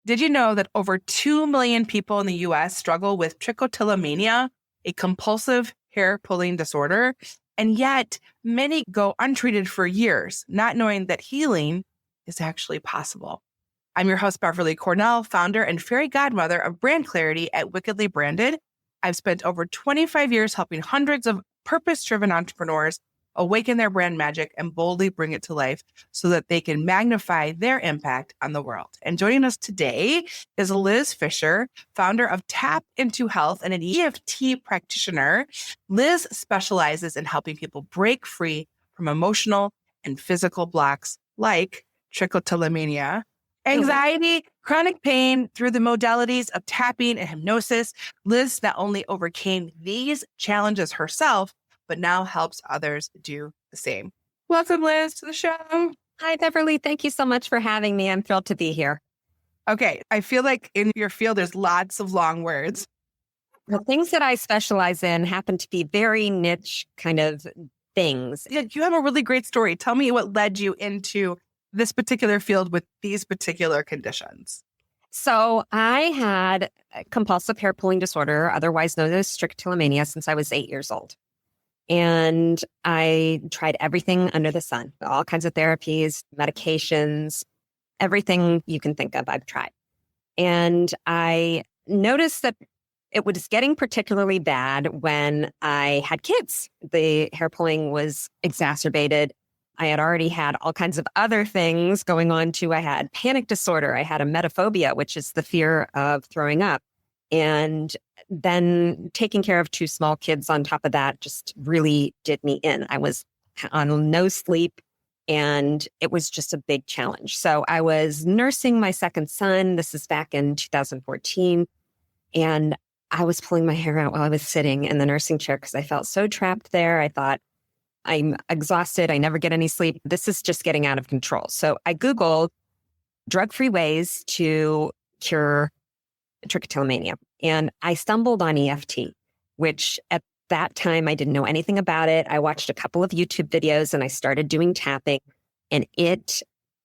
Did you know that over 2 million people in the US struggle with trichotillomania, a compulsive hair pulling disorder? And yet many go untreated for years, not knowing that healing is actually possible. I'm your host, Beverly Cornell, founder and fairy godmother of Brand Clarity at Wickedly Branded. I've spent over 25 years helping hundreds of purpose-driven entrepreneurs awaken their brand magic and boldly bring it to life so that they can magnify their impact on the world. And joining us today is Liz Fisher, founder of Tap Into Health and an EFT practitioner. Liz specializes in helping people break free from emotional and physical blocks like trichotillomania, anxiety, chronic pain through the modalities of tapping and hypnosis. Liz not only overcame these challenges herself, but now helps others do the same. Welcome, Liz, to the show. Hi, Beverly. Thank you so much for having me. I'm thrilled to be here. Okay. I feel like in your field, there's lots of long words. The things that I specialize in happen to be very niche kind of things. You have a really great story. Tell me what led you into this particular field with these particular conditions. So I had a compulsive hair pulling disorder, otherwise known as trichotillomania, since I was 8 years old. And I tried everything under the sun, all kinds of therapies, medications, everything you can think of, I've tried. And I noticed that it was getting particularly bad when I had kids. The hair pulling was exacerbated. I had already had all kinds of other things going on too. I had panic disorder. I had emetophobia, which is the fear of throwing up. And then taking care of 2 small kids on top of that just really did me in. I was on no sleep and it was just a big challenge. So I was nursing my second son. This is back in 2014. And I was pulling my hair out while I was sitting in the nursing chair because I felt so trapped there. I thought, I'm exhausted. I never get any sleep. This is just getting out of control. So I Googled drug-free ways to cure trichotillomania. And I stumbled on EFT, which at that time I didn't know anything about it. I watched a couple of YouTube videos and I started doing tapping, and it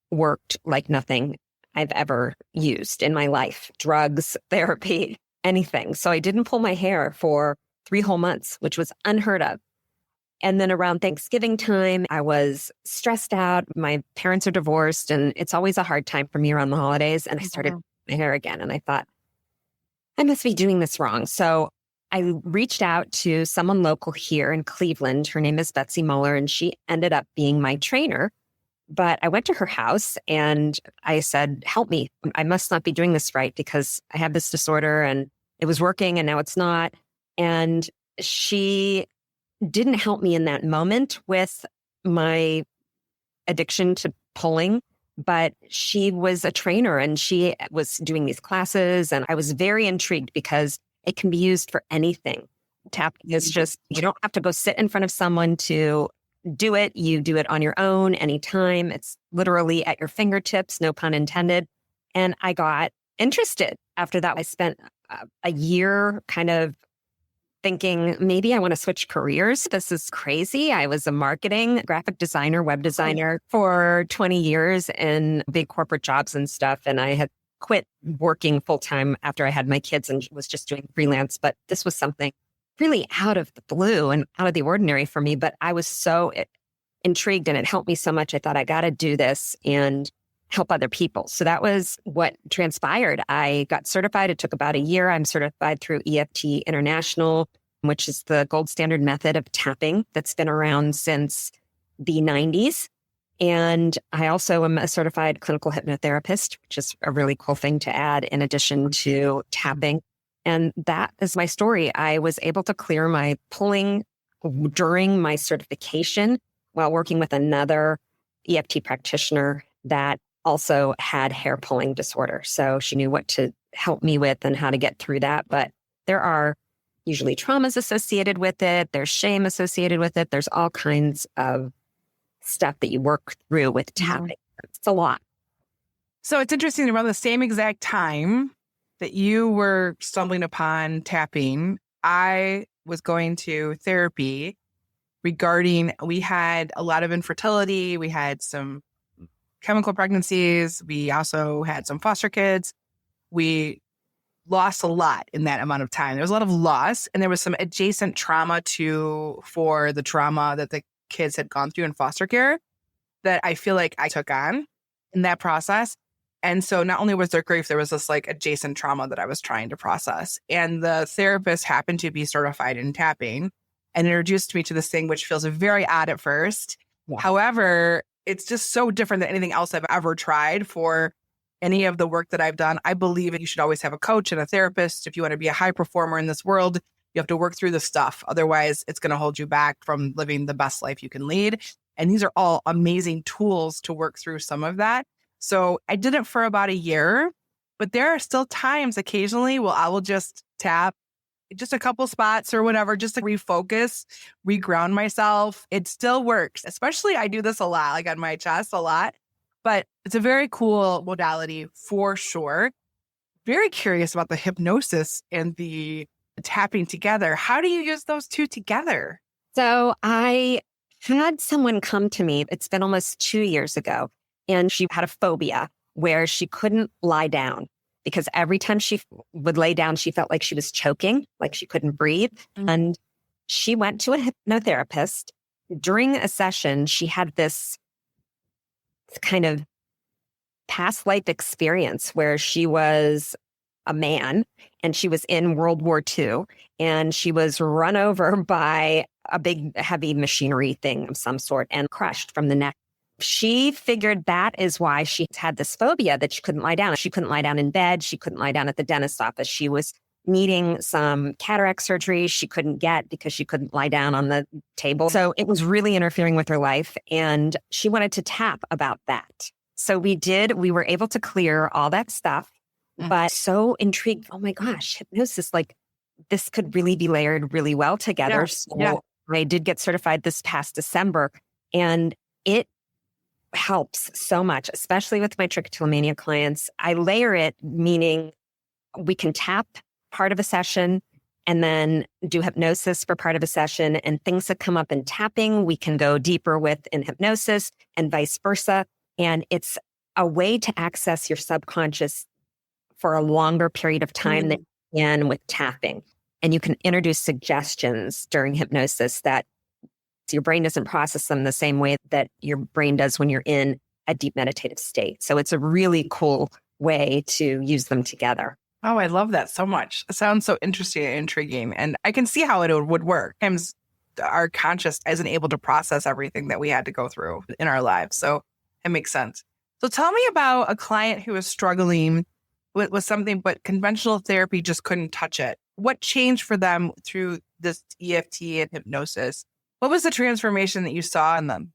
worked like nothing I've ever used in my life. Drugs, therapy, anything. So I didn't pull my hair for 3 whole months, which was unheard of. And then around Thanksgiving time, I was stressed out. My parents are divorced, and it's always a hard time for me around the holidays. And I started my hair again, and I thought, I must be doing this wrong. So I reached out to someone local here in Cleveland. Her name is Betsy Muller, and she ended up being my trainer. But I went to her house and I said, help me. I must not be doing this right because I have this disorder and it was working and now it's not. And she didn't help me in that moment with my addiction to pulling, but she was a trainer and she was doing these classes. And I was very intrigued because it can be used for anything. Tapping is just, you don't have to go sit in front of someone to do it. You do it on your own anytime. It's literally at your fingertips, no pun intended. And I got interested. After that, I spent a year kind of thinking, maybe I want to switch careers. This is crazy. I was a marketing, graphic designer, web designer for 20 years in big corporate jobs and stuff. And I had quit working full time after I had my kids and was just doing freelance. But this was something really out of the blue and out of the ordinary for me. But I was so intrigued and it helped me so much. I thought I got to do this and help other people. So that was what transpired. I got certified. It took about a year. I'm certified through EFT International, which is the gold standard method of tapping that's been around since the 90s. And I also am a certified clinical hypnotherapist, which is a really cool thing to add in addition to tapping. And that is my story. I was able to clear my pulling during my certification while working with another EFT practitioner that also had hair pulling disorder. So she knew what to help me with and how to get through that. But there are usually traumas associated with it. There's shame associated with it. There's all kinds of stuff that you work through with tapping. It's a lot. So it's interesting, around the same exact time that you were stumbling upon tapping, I was going to therapy regarding, we had a lot of infertility. We had some chemical pregnancies. We also had some foster kids. we lost a lot in that amount of time. There was a lot of loss, and there was some adjacent trauma for the trauma that the kids had gone through in foster care that I feel like I took on in that process. And so not only was there grief, there was this like adjacent trauma that I was trying to process. And the therapist happened to be certified in tapping and introduced me to this thing, which feels very odd at first. Yeah. However, it's just so different than anything else I've ever tried for any of the work that I've done. I believe you should always have a coach and a therapist. If you want to be a high performer in this world, you have to work through the stuff. Otherwise, it's going to hold you back from living the best life you can lead. And these are all amazing tools to work through some of that. So I did it for about a year, but there are still times occasionally where I will just tap just a couple spots or whatever, just to refocus, reground myself. It still works. Especially I do this a lot, like on my chest a lot, but it's a very cool modality for sure. Very curious about the hypnosis and the tapping together. How do you use those two together? So I had someone come to me, it's been almost 2 years ago, and she had a phobia where she couldn't lie down because every time she would lay down, she felt like she was choking, like she couldn't breathe. Mm. And she went to a hypnotherapist. During a session, she had this kind of past life experience where she was a man and she was in World War II and she was run over by a big heavy machinery thing of some sort and crushed from the neck. She figured that is why she had this phobia that she couldn't lie down. She couldn't lie down in bed. She couldn't lie down at the dentist's office. She was needing some cataract surgery she couldn't get because she couldn't lie down on the table. So it was really interfering with her life. And she wanted to tap about that. So we were able to clear all that stuff, but so intrigued. Oh my gosh, hypnosis, like this could really be layered really well together. So I did get certified this past December, and it helps so much, especially with my trichotillomania clients. I layer it, meaning we can tap part of a session and then do hypnosis for part of a session, and things that come up in tapping, we can go deeper with in hypnosis and vice versa. And it's a way to access your subconscious for a longer period of time than you can with tapping. And you can introduce suggestions during hypnosis that your brain doesn't process them the same way that your brain does when you're in a deep meditative state. So it's a really cool way to use them together. Oh, I love that so much. It sounds so interesting and intriguing. And I can see how it would work. Sometimes our conscious isn't able to process everything that we had to go through in our lives. So it makes sense. So tell me about a client who is struggling with something, but conventional therapy just couldn't touch it. What changed for them through this EFT and hypnosis? What was the transformation that you saw in them?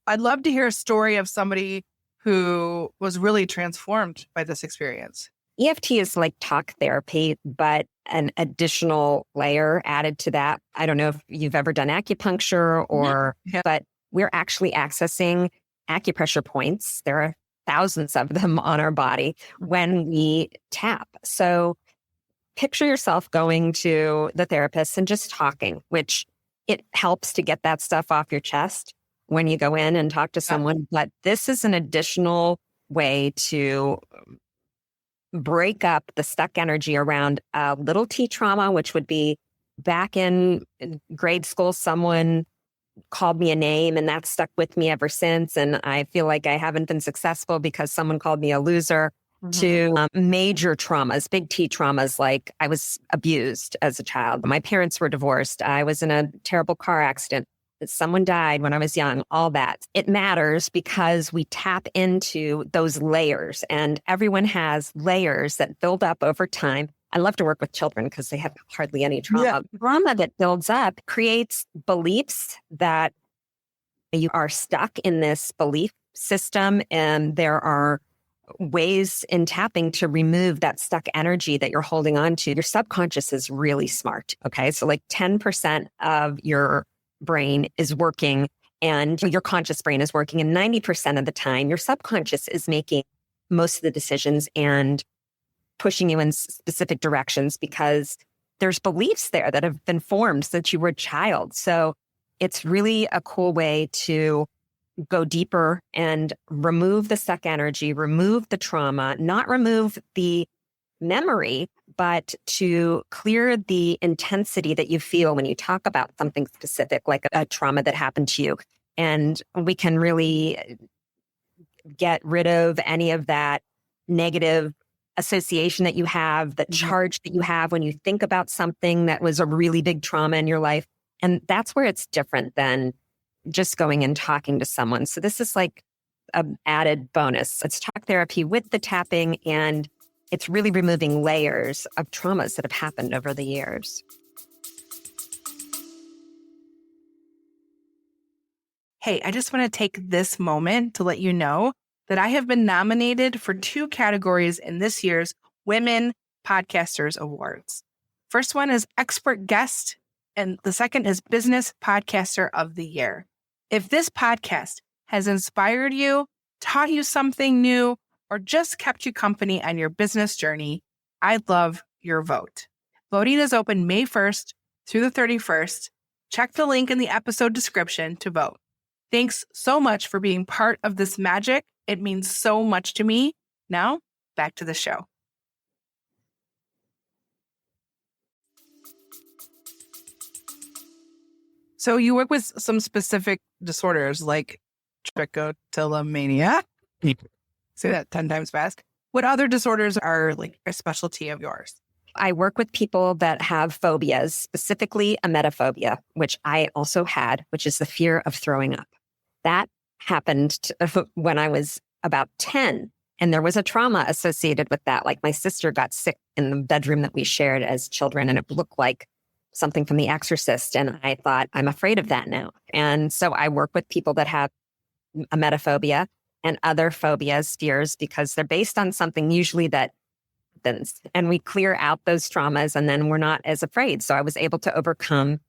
I'd love to hear a story of somebody who was really transformed by this experience. EFT is like talk therapy, but an additional layer added to that. I don't know if you've ever done acupuncture but we're actually accessing acupressure points. There are thousands of them on our body when we tap. So picture yourself going to the therapist and just talking, which it helps to get that stuff off your chest when you go in and talk to someone. But this is an additional way to break up the stuck energy around a little T trauma, which would be back in grade school, someone called me a name and that stuck with me ever since. And I feel like I haven't been successful because someone called me a loser. To major traumas, big T traumas, like I was abused as a child. My parents were divorced. I was in a terrible car accident. Someone died when I was young, all that. It matters because we tap into those layers, and everyone has layers that build up over time. I love to work with children because they have hardly any trauma. Yeah. Trauma that builds up creates beliefs that you are stuck in this belief system, and there are ways in tapping to remove that stuck energy that you're holding on to. Your subconscious is really smart. Okay. So like 10% of your brain is working and your conscious brain is working. And 90% of the time, your subconscious is making most of the decisions and pushing you in specific directions because there's beliefs there that have been formed since you were a child. So it's really a cool way to go deeper and remove the stuck energy, remove the trauma, not remove the memory, but to clear the intensity that you feel when you talk about something specific, like a trauma that happened to you. And we can really get rid of any of that negative association that you have, the charge that you have when you think about something that was a really big trauma in your life. And that's where it's different than just going and talking to someone. So this is like an added bonus. It's talk therapy with the tapping, and it's really removing layers of traumas that have happened over the years. Hey, I just want to take this moment to let you know that I have been nominated for 2 categories in this year's Women Podcasters Awards. First one is Expert Guest, and the second is Business Podcaster of the Year. If this podcast has inspired you, taught you something new, or just kept you company on your business journey, I'd love your vote. Voting is open May 1st through the 31st. Check the link in the episode description to vote. Thanks so much for being part of this magic. It means so much to me. Now, back to the show. So you work with some specific disorders like trichotillomania. Say that 10 times fast. What other disorders are like a specialty of yours? I work with people that have phobias, specifically emetophobia, which I also had, which is the fear of throwing up. That happened when I was about 10. And there was a trauma associated with that. Like my sister got sick in the bedroom that we shared as children, and it looked like something from The Exorcist. And I thought, I'm afraid of that now. And so I work with people that have emetophobia and other phobias, fears, because they're based on something usually that happens. And we clear out those traumas, and then we're not as afraid. So I was able to overcome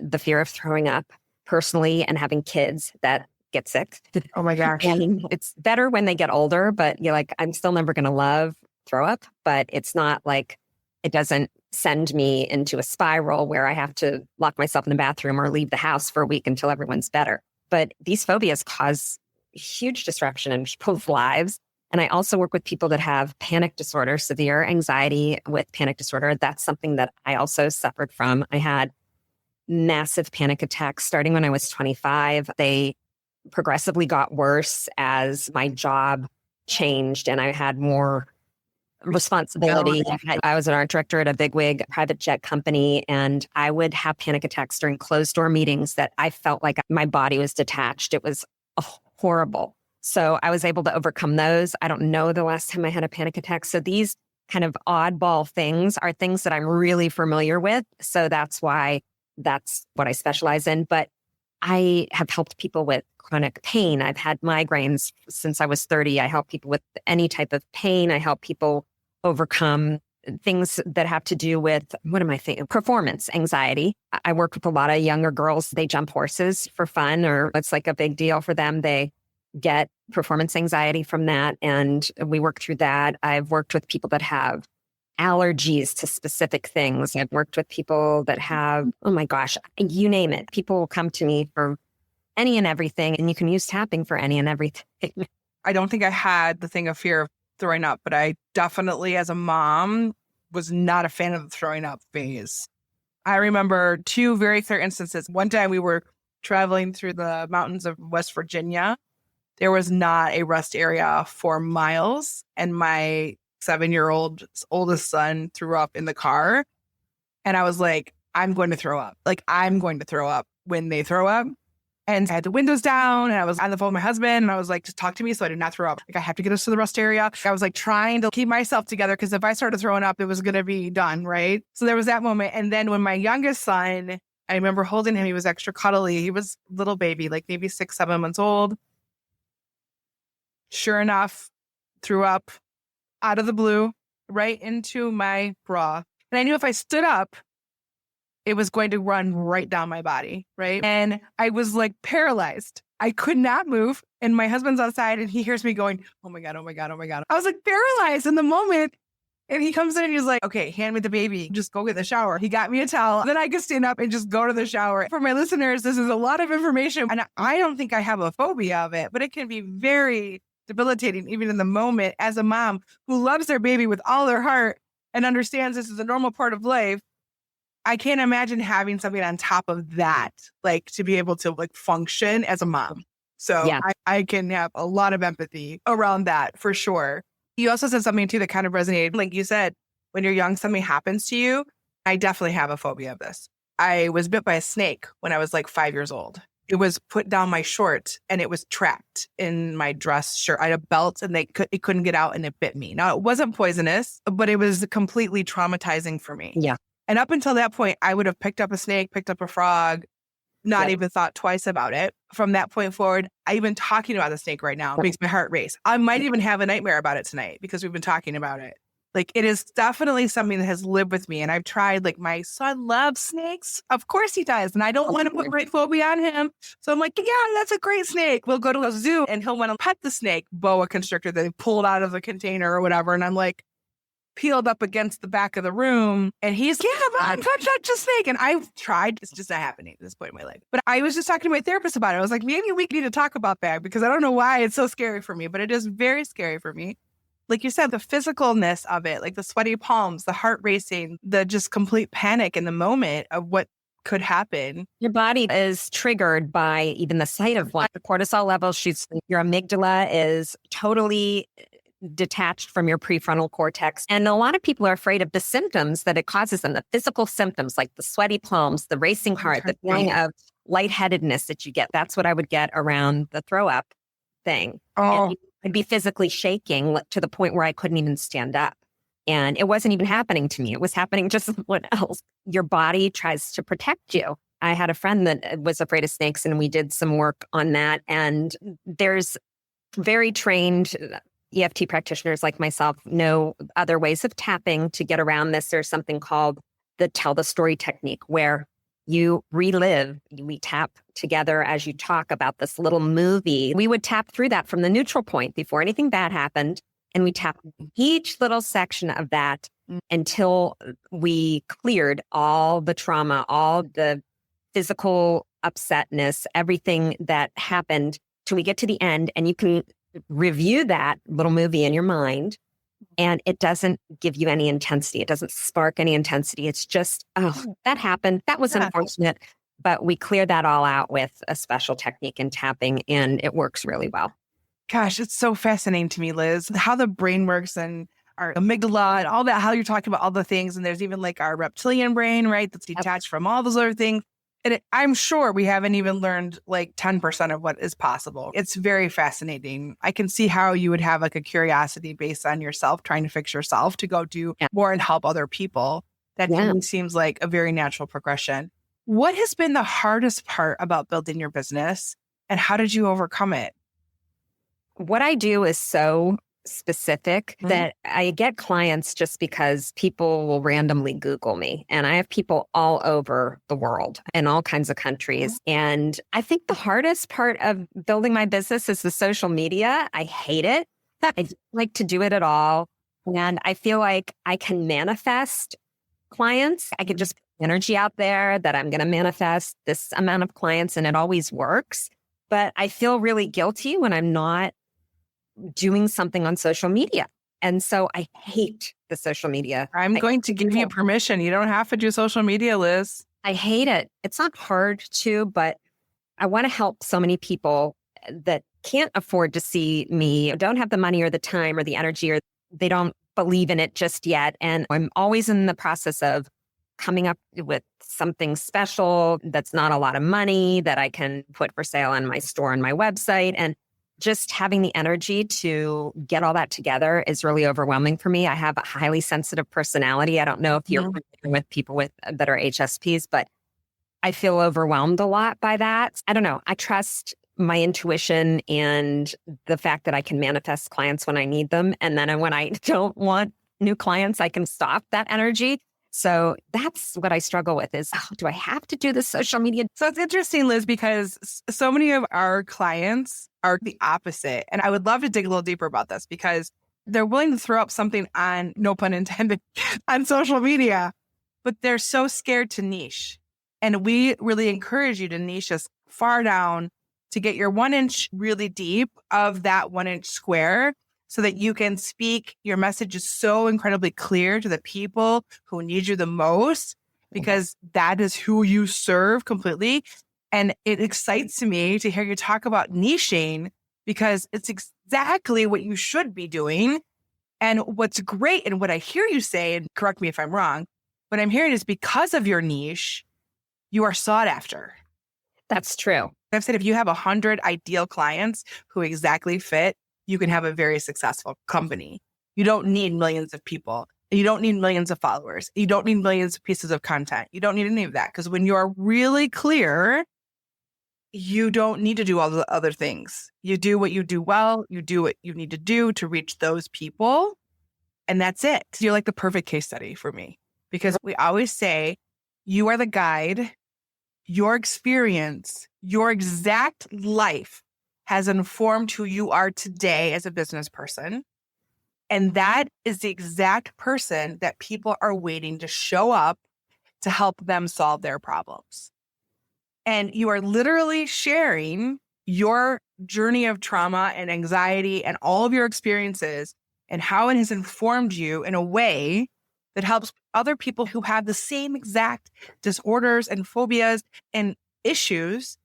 the fear of throwing up personally and having kids that get sick. Oh my gosh. And it's better when they get older, but you're like, I'm still never going to love throw up, but it's not like it doesn't send me into a spiral where I have to lock myself in the bathroom or leave the house for a week until everyone's better. But these phobias cause huge disruption in people's lives. And I also work with people that have panic disorder, severe anxiety with panic disorder. That's something that I also suffered from. I had massive panic attacks starting when I was 25. They progressively got worse as my job changed and I had more responsibility. I was an art director at a bigwig private jet company, and I would have panic attacks during closed door meetings that I felt like my body was detached. It was horrible. So I was able to overcome those. I don't know the last time I had a panic attack. So these kind of oddball things are things that I'm really familiar with. So that's why that's what I specialize in. But I have helped people with chronic pain. I've had migraines since I was 30. I help people with any type of pain. I help people overcome things that have to do with, performance anxiety. I work with a lot of younger girls. They jump horses for fun, or it's like a big deal for them. They get performance anxiety from that, and we work through that. I've worked with people that have allergies to specific things. I've worked with people that have, oh my gosh, you name it. People will come to me for any and everything, and you can use tapping for any and everything. I don't think I had the thing of fear of throwing up, but I definitely, as a mom, was not a fan of the throwing up phase. I remember 2 very clear instances. One time we were traveling through the mountains of West Virginia. There was not a rest area for miles, and my 7-year-old oldest son threw up in the car. And I was like, I'm going to throw up. Like, I'm going to throw up when they throw up. And I had the windows down, and I was on the phone with my husband, and I was like, just talk to me so I did not throw up. Like, I have to get us to the rest area. I was like trying to keep myself together, because if I started throwing up, it was going to be done, right? So there was that moment. And then when my youngest son, I remember holding him, he was extra cuddly. He was a little baby, like maybe 6, 7 months old. Sure enough, threw up out of the blue right into my bra. And I knew if I stood up, it was going to run right down my body, right? And I was like paralyzed. I could not move. And my husband's outside, and he hears me going, oh my God, oh my God, oh my God. I was like paralyzed in the moment. And he comes in and he's like, okay, hand me the baby. Just go get the shower. He got me a towel. Then I could stand up and just go to the shower. For my listeners, this is a lot of information. And I don't think I have a phobia of it, but it can be very debilitating even in the moment as a mom who loves their baby with all their heart. and understands this is a normal part of life, I can't imagine having something on top of that, like to be able to like function as a mom. So Yeah. I can have a lot of empathy around that for sure. You also said something too that kind of resonated. Like you said, when you're young, something happens to you. I definitely have a phobia of this. I was bit by a snake when I was like 5 years old. It was put down my short and it was trapped in my dress shirt. I had a belt and it couldn't get out and it bit me. Now, it wasn't poisonous, but it was completely traumatizing for me. Yeah. And up until that point, I would have picked up a snake, picked up a frog, not even thought twice about it. From that point forward, even talking about the snake right now makes my heart race. I might even have a nightmare about it tonight because we've been talking about it. Like, it is definitely something that has lived with me. And I've tried, like, my son loves snakes. Of course he does. And I don't want to put my phobia on him. So I'm like, yeah, that's a great snake. We'll go to a zoo and he'll want to pet the snake, boa constrictor that they pulled out of the container or whatever. And I'm like, peeled up against the back of the room. And he's, yeah, Mom, touch a snake. And I've tried. It's just not happening at this point in my life. But I was just talking to my therapist about it. I was like, maybe we need to talk about that because I don't know why it's so scary for me, but it is very scary for me. Like you said, the physicalness of it, like the sweaty palms, the heart racing, the just complete panic in the moment of what could happen. Your body is triggered by even the sight of one. The cortisol level shoots. Your amygdala is totally detached from your prefrontal cortex. And a lot of people are afraid of the symptoms that it causes them, the physical symptoms like the sweaty palms, the racing heart, the feeling of lightheadedness that you get. That's what I would get around the throw up thing. Oh, I'd be physically shaking to the point where I couldn't even stand up. And it wasn't even happening to me. It was happening to someone else. Your body tries to protect you. I had a friend that was afraid of snakes and we did some work on that. And there's very trained EFT practitioners like myself know other ways of tapping to get around this. There's something called the tell the story technique where you relive, we tap together as you talk about this little movie. We would tap through that from the neutral point before anything bad happened. And we tap each little section of that until we cleared all the trauma, all the physical upsetness, everything that happened till we get to the end. And you can review that little movie in your mind. And it doesn't give you any intensity. It doesn't spark any intensity. It's just, oh, that happened. That was unfortunate. But we clear that all out with a special technique in tapping, and it works really well. gosh, it's so fascinating to me, Liz, how the brain works and our amygdala and all that, how you're talking about all the things. And there's even like our reptilian brain, right? That's detached from all those other things. And I'm sure we haven't even learned like 10% of what is possible. It's very fascinating. I can see how you would have like a curiosity based on yourself, trying to fix yourself to go do more and help other people. That to me seems like a very natural progression. What has been the hardest part about building your business and how did you overcome it? What I do is so specific that I get clients just because people will randomly Google me. And I have people all over the world in all kinds of countries. And I think the hardest part of building my business is the social media. I hate it. I don't like to do it at all. And I feel like I can manifest clients. I can just put energy out there that I'm going to manifest this amount of clients and it always works. But I feel really guilty when I'm not doing something on social media. And so I hate the social media. I'm going to give you permission. You don't have to do social media, Liz. I hate it. It's not hard to, but I want to help so many people that can't afford to see me, or don't have the money or the time or the energy, or they don't believe in it just yet. And I'm always in the process of coming up with something special that's not a lot of money that I can put for sale on my store and my website. And just having the energy to get all that together is really overwhelming for me. I have a highly sensitive personality. I don't know if you're with people that are HSPs, but I feel overwhelmed a lot by that. I don't know. I trust my intuition and the fact that I can manifest clients when I need them. And then when I don't want new clients, I can stop that energy. So that's what I struggle with is, do I have to do the social media? So it's interesting, Liz, because so many of our clients are the opposite. And I would love to dig a little deeper about this because they're willing to throw up something on, no pun intended, on social media, but they're so scared to niche. And we really encourage you to niche as far down to get your 1 inch really deep of that 1 inch square so that you can speak. Your message is so incredibly clear to the people who need you the most, because that is who you serve completely. And it excites me to hear you talk about niching, because it's exactly what you should be doing. And what's great, and what I hear you say, and correct me if I'm wrong, what I'm hearing is because of your niche, you are sought after. That's true. I've said if you have 100 ideal clients who exactly fit, you can have a very successful company. You don't need millions of people. You don't need millions of followers. You don't need millions of pieces of content. You don't need any of that, because when you're really clear, you don't need to do all the other things. You do what you do well. You do what you need to do to reach those people. And that's it. You're like the perfect case study for me, because we always say you are the guide. Your experience, your exact life has informed who you are today as a business person. And that is the exact person that people are waiting to show up to help them solve their problems. And you are literally sharing your journey of trauma and anxiety and all of your experiences and how it has informed you in a way that helps other people who have the same exact disorders and phobias and issues.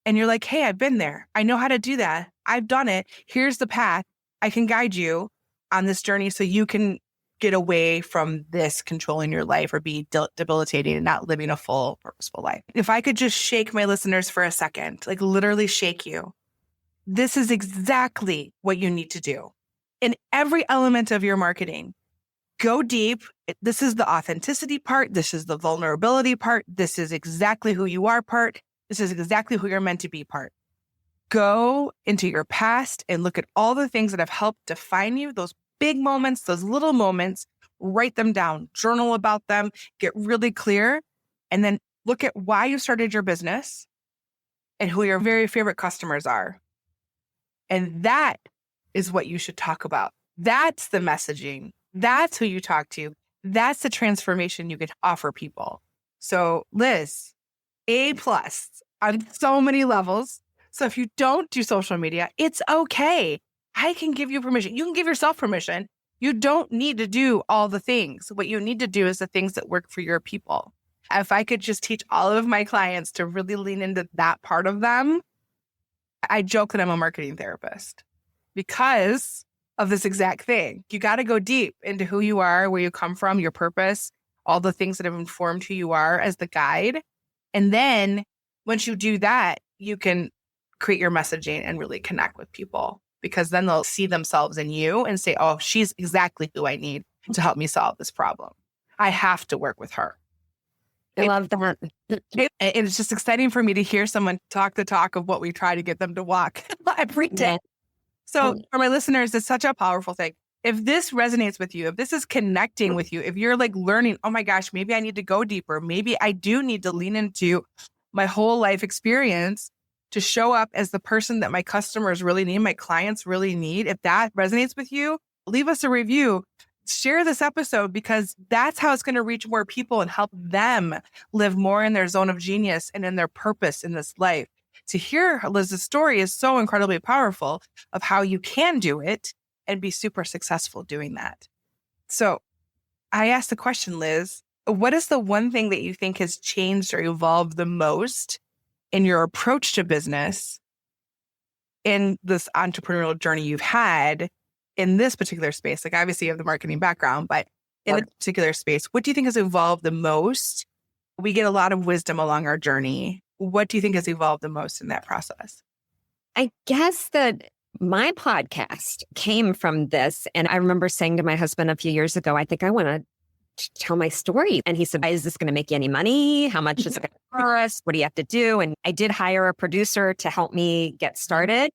And you're like, hey, I've been there. I know how to do that. I've done it. Here's the path. I can guide you on this journey so you can get away from this controlling your life or be debilitating and not living a full, purposeful life. If I could just shake my listeners for a second, like literally shake you, this is exactly what you need to do in every element of your marketing. Go deep. This is the authenticity part. This is the vulnerability part. This is exactly who you are part. This is exactly who you're meant to be part. Go into your past and look at all the things that have helped define you, those big moments, those little moments, write them down, journal about them, get really clear, and then look at why you started your business and who your very favorite customers are. And that is what you should talk about. That's the messaging. That's who you talk to. That's the transformation you could offer people. So Liz, A+ on so many levels. So if you don't do social media, it's okay. I can give you permission. You can give yourself permission. You don't need to do all the things. What you need to do is the things that work for your people. If I could just teach all of my clients to really lean into that part of them, I joke that I'm a marketing therapist because of this exact thing. You got to go deep into who you are, where you come from, your purpose, all the things that have informed who you are as the guide. And then once you do that, you can create your messaging and really connect with people, because then they'll see themselves in you and say, oh, she's exactly who I need to help me solve this problem. I have to work with her. I love that. It's just exciting for me to hear someone talk the talk of what we try to get them to walk every day. Yeah. So for my listeners, it's such a powerful thing. If this resonates with you, if this is connecting with you, if you're like learning, oh my gosh, maybe I need to go deeper. Maybe I do need to lean into my whole life experience to show up as the person that my customers really need, my clients really need. If that resonates with you, leave us a review. Share this episode, because that's how it's going to reach more people and help them live more in their zone of genius and in their purpose in this life. To hear Liz's story is so incredibly powerful of how you can do it and be super successful doing that. So I asked the question, Liz, what is the one thing that you think has changed or evolved the most in your approach to business in this entrepreneurial journey you've had in this particular space? Like obviously you have the marketing background, but in a particular space, what do you think has evolved the most? We get a lot of wisdom along our journey. What do you think has evolved the most in that process? I guess that my podcast came from this. And I remember saying to my husband a few years ago, I think I want to tell my story. And he said, is this going to make you any money? How much is it going to cost? What do you have to do? And I did hire a producer to help me get started.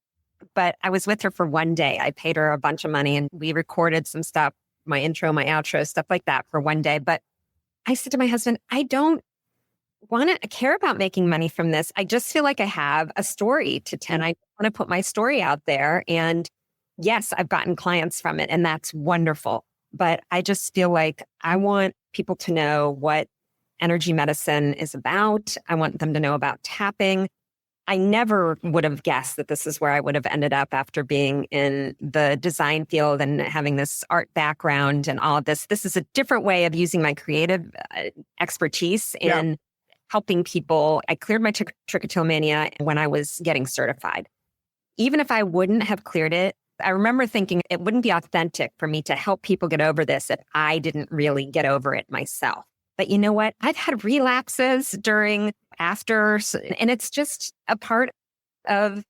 But I was with her for one day. I paid her a bunch of money and we recorded some stuff, my intro, my outro, stuff like that for one day. But I said to my husband, I don't want to care about making money from this. I just feel like I have a story to tell. I want to put my story out there. And yes, I've gotten clients from it, and that's wonderful. But I just feel like I want people to know what energy medicine is about. I want them to know about tapping. I never would have guessed that this is where I would have ended up after being in the design field and having this art background and all of this. This is a different way of using my creative expertise in helping people. I cleared my trichotillomania when I was getting certified. Even if I wouldn't have cleared it, I remember thinking it wouldn't be authentic for me to help people get over this if I didn't really get over it myself. But you know what? I've had relapses during, after, and it's just a part of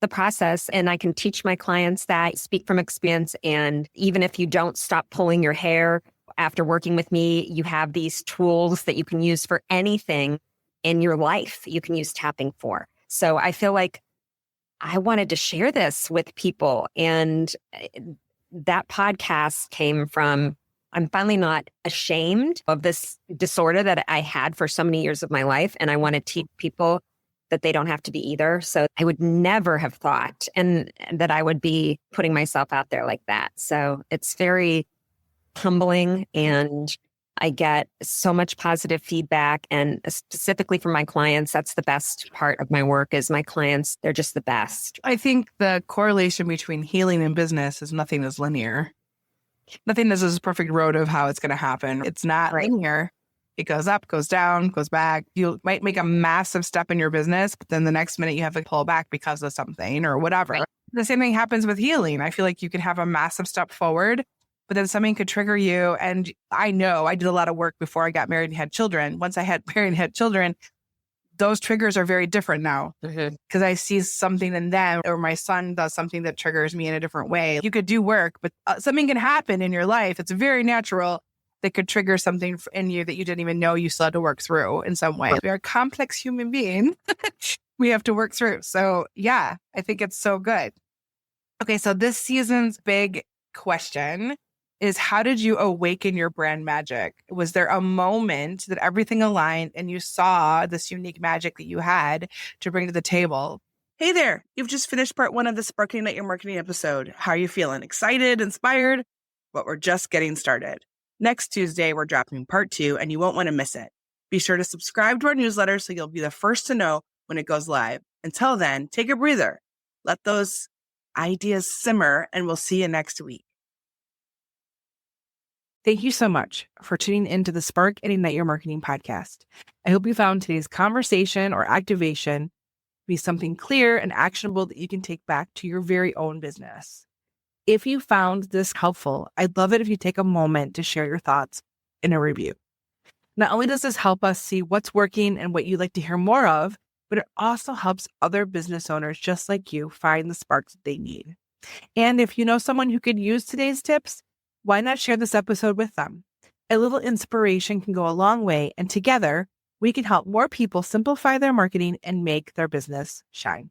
the process. And I can teach my clients that, speak from experience. And even if you don't stop pulling your hair after working with me, you have these tools that you can use for anything in your life you can use tapping for. So I feel like I wanted to share this with people. And that podcast came from, I'm finally not ashamed of this disorder that I had for so many years of my life. And I want to teach people that they don't have to be either. So I would never have thought and that I would be putting myself out there like that. So it's very humbling, and I get so much positive feedback. And specifically from my clients, that's the best part of my work is my clients, they're just the best. I think the correlation between healing and business is nothing is linear. Nothing is this perfect road of how it's going to happen. It's not linear. It goes up, goes down, goes back. You might make a massive step in your business, but then the next minute you have to pull back because of something or whatever. Right. The same thing happens with healing. I feel like you can have a massive step forward, but then something could trigger you. And I know I did a lot of work before I got married and had children. Once I had married and had children, those triggers are very different now because I see something in them, or my son does something that triggers me in a different way. You could do work, but something can happen in your life. It's very natural that could trigger something in you that you didn't even know you still had to work through in some way. We're a complex human being. We have to work through. So yeah, I think it's so good. Okay, so this season's big question is, how did you awaken your brand magic? Was there a moment that everything aligned and you saw this unique magic that you had to bring to the table? Hey there, you've just finished part 1 of the Sparking At Your Marketing episode. How are you feeling? Excited, inspired? But we're just getting started. Next Tuesday, we're dropping part 2 and you won't want to miss it. Be sure to subscribe to our newsletter so you'll be the first to know when it goes live. Until then, take a breather. Let those ideas simmer and we'll see you next week. Thank you so much for tuning into the Spark and Ignite Your Marketing podcast. I hope you found today's conversation or activation to be something clear and actionable that you can take back to your very own business. If you found this helpful, I'd love it if you take a moment to share your thoughts in a review. Not only does this help us see what's working and what you'd like to hear more of, but it also helps other business owners just like you find the sparks that they need. And if you know someone who could use today's tips, why not share this episode with them? A little inspiration can go a long way, and together we can help more people simplify their marketing and make their business shine.